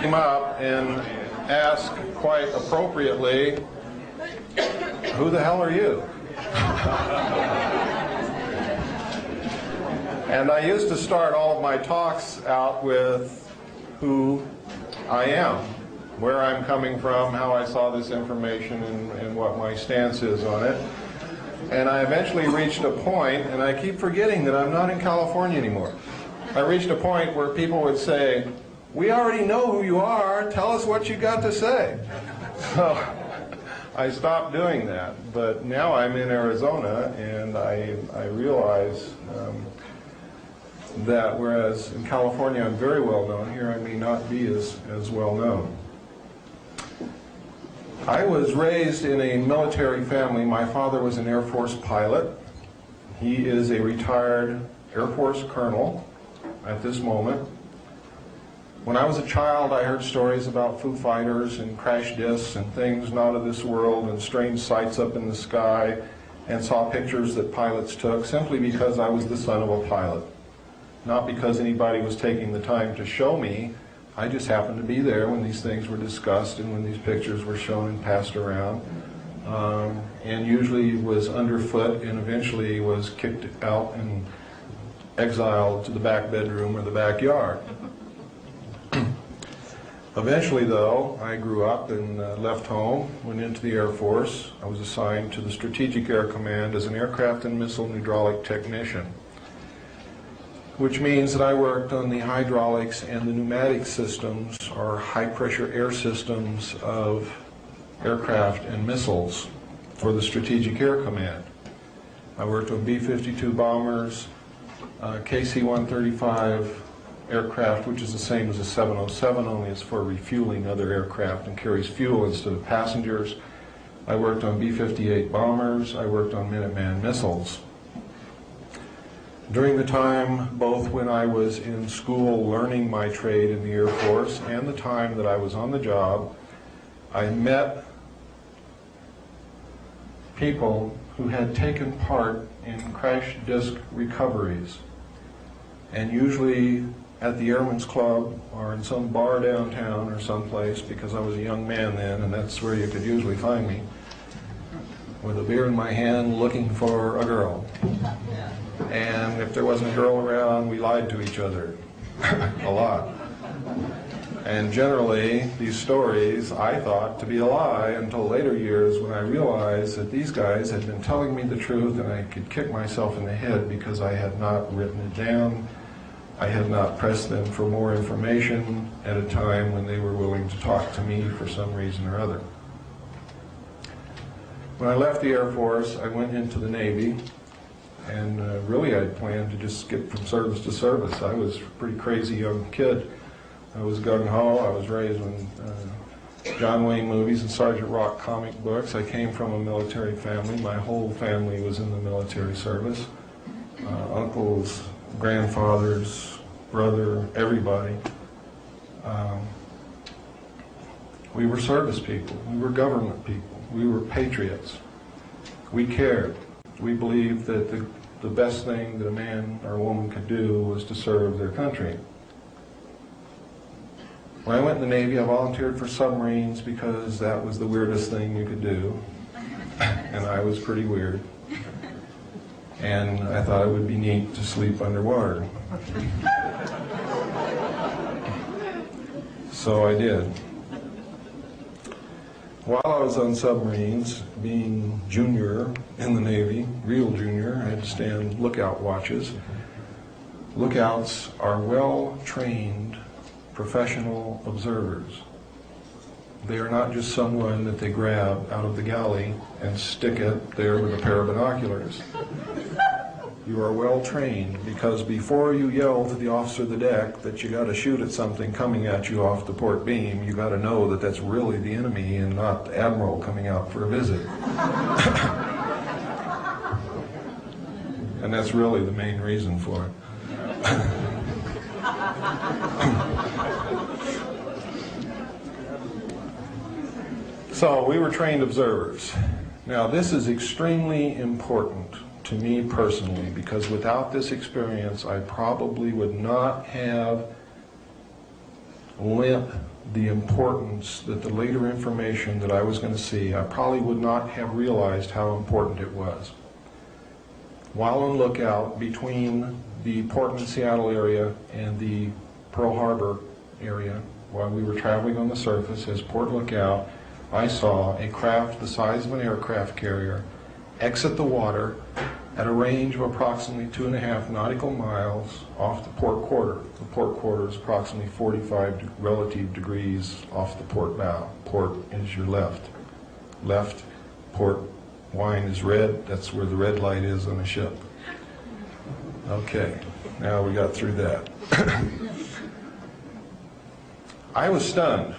Him up and ask quite appropriately, "Who the hell are you?" And I used to start all of my talks out with who I am, where I'm coming from, how I saw this information, and what my stance is on it. And I eventually reached a point, and I keep forgetting that I'm not in California anymore. I reached a point where people would say, "We already know who you are, tell us what you got to say." So I stopped doing that, but now I'm in Arizona, and I realize that whereas in California I'm very well known, here I may not be as well known. I was raised in a military family. My father was an Air Force pilot. He is a retired Air Force colonel at this moment. When I was a child, I heard stories about Foo Fighters and crash discs and things not of this world and strange sights up in the sky, and saw pictures that pilots took simply because I was the son of a pilot. Not because anybody was taking the time to show me. I just happened to be there when these things were discussed and when these pictures were shown and passed around, and usually was underfoot and eventually was kicked out and exiled to the back bedroom or the backyard. Eventually, though, I grew up and left home, went into the Air Force. I was assigned to the Strategic Air Command as an aircraft and missile hydraulic technician, which means that I worked on the hydraulics and the pneumatic systems, or high-pressure air systems, of aircraft and missiles for the Strategic Air Command. I worked on B-52 bombers, KC-135 aircraft, which is the same as a 707, only it's for refueling other aircraft and carries fuel instead of passengers. I worked on B-58 bombers. I worked on Minuteman missiles. During the time, both when I was in school learning my trade in the Air Force and the time that I was on the job, I met people who had taken part in crash disk recoveries. And usually at the Airmen's Club or in some bar downtown or someplace, because I was a young man then, and that's where you could usually find me, with a beer in my hand looking for a girl. And if there wasn't a girl around, we lied to each other a lot. And generally, these stories I thought to be a lie until later years when I realized that these guys had been telling me the truth, and I could kick myself in the head because I had not written it down. I had not pressed them for more information at a time when they were willing to talk to me for some reason or other. When I left the Air Force, I went into the Navy, and really I'd planned to just skip from service to service. I was a pretty crazy young kid. I was gung-ho. I was raised on John Wayne movies and Sergeant Rock comic books. I came from a military family. My whole family was in the military service. Uncles, grandfathers, brother, everybody. We were service people. We were government people. We were patriots. We cared. We believed that the best thing that a man or a woman could do was to serve their country. When I went in the Navy, I volunteered for submarines because that was the weirdest thing you could do. And I was pretty weird. And I thought it would be neat to sleep underwater. So I did. While I was on submarines, being junior in the Navy, real junior, I had to stand lookout watches. Lookouts are well-trained professional observers. They are not just someone that they grab out of the galley and stick it there with a pair of binoculars. You are well trained because before you yell to the officer of the deck that you got to shoot at something coming at you off the port beam, you got to know that that's really the enemy and not the admiral coming out for a visit. And that's really the main reason for it. So we were trained observers. Now this is extremely important to me personally, because without this experience I probably would not have lent the importance that the later information that I was going to see, I probably would not have realized how important it was. While on lookout between the Portland, Seattle area and the Pearl Harbor area, while we were traveling on the surface as port lookout, I saw a craft the size of an aircraft carrier exit the water at a range of approximately 2.5 nautical miles off the port quarter. The port quarter is approximately 45 relative degrees off the port bow. Port is your left. Left, port wine is red. That's where the red light is on a ship. Okay, now we got through that. I was stunned.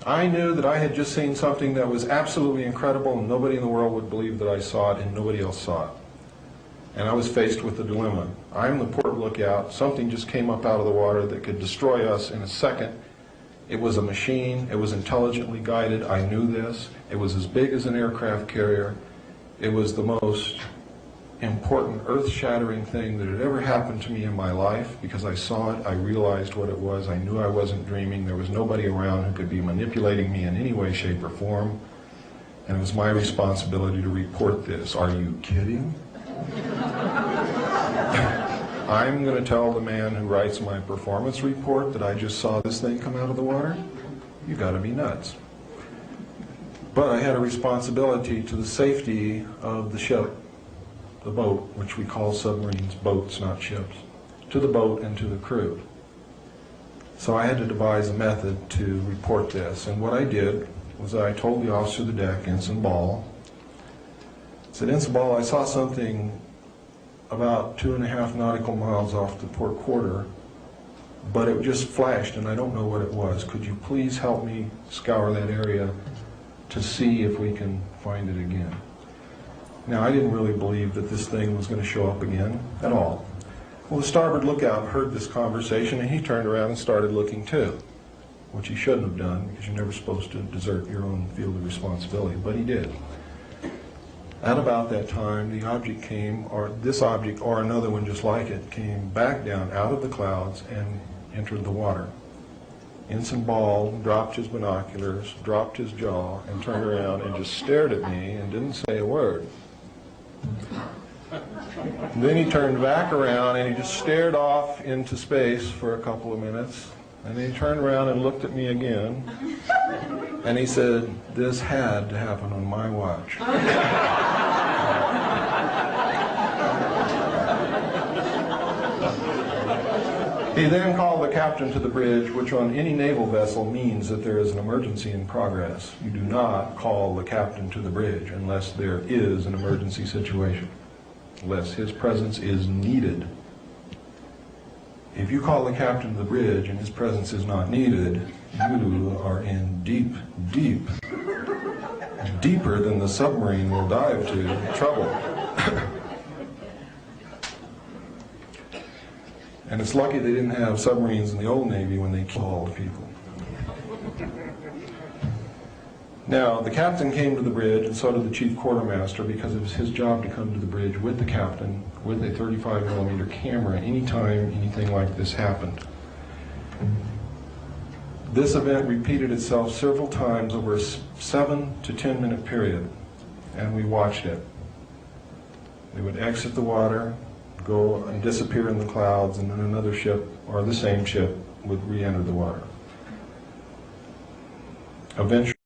I knew that I had just seen something that was absolutely incredible and nobody in the world would believe that I saw it and nobody else saw it. And I was faced with the dilemma. I'm the port lookout. Something just came up out of the water that could destroy us in a second. It was a machine. It was intelligently guided. I knew this. It was as big as an aircraft carrier. It was the most important, earth-shattering thing that had ever happened to me in my life because I saw it. I realized what it was. I knew I wasn't dreaming. There was nobody around who could be manipulating me in any way, shape, or form. And it was my responsibility to report this. Are you kidding? I'm going to tell the man who writes my performance report that I just saw this thing come out of the water? You got to be nuts. But I had a responsibility to the safety of the ship, the boat, which we call submarines boats, not ships, to the boat and to the crew. So I had to devise a method to report this. And what I did was I told the officer of the deck, Ensign Ball, I said, Ensign Ball, I saw something about 2.5 nautical miles off the port quarter, but it just flashed and I don't know what it was. Could you please help me scour that area to see if we can find it again? Now, I didn't really believe that this thing was going to show up again at all. Well, the starboard lookout heard this conversation and he turned around and started looking too, which he shouldn't have done because you're never supposed to desert your own field of responsibility, but he did. At about that time, the object came, or this object or another one just like it, came back down out of the clouds and entered the water. Ensign Ball dropped his binoculars, dropped his jaw, and turned around and just stared at me and didn't say a word. And then he turned back around and he just stared off into space for a couple of minutes. And then he turned around and looked at me again. And he said, this had to happen on my watch. He then called the captain to the bridge, which on any naval vessel means that there is an emergency in progress. You do not call the captain to the bridge unless there is an emergency situation, unless his presence is needed. If you call the captain to the bridge and his presence is not needed, you are in deep, deeper than the submarine will dive to, trouble. And it's lucky they didn't have submarines in the old Navy when they killed people. Now, the captain came to the bridge, and so did the chief quartermaster, because it was his job to come to the bridge with the captain with a 35mm camera anytime anything like this happened. This event repeated itself several times over a 7 to 10 minute period, and we watched it. They would exit the water, go and disappear in the clouds, and then another ship, or the same ship, would re-enter the water. Eventually,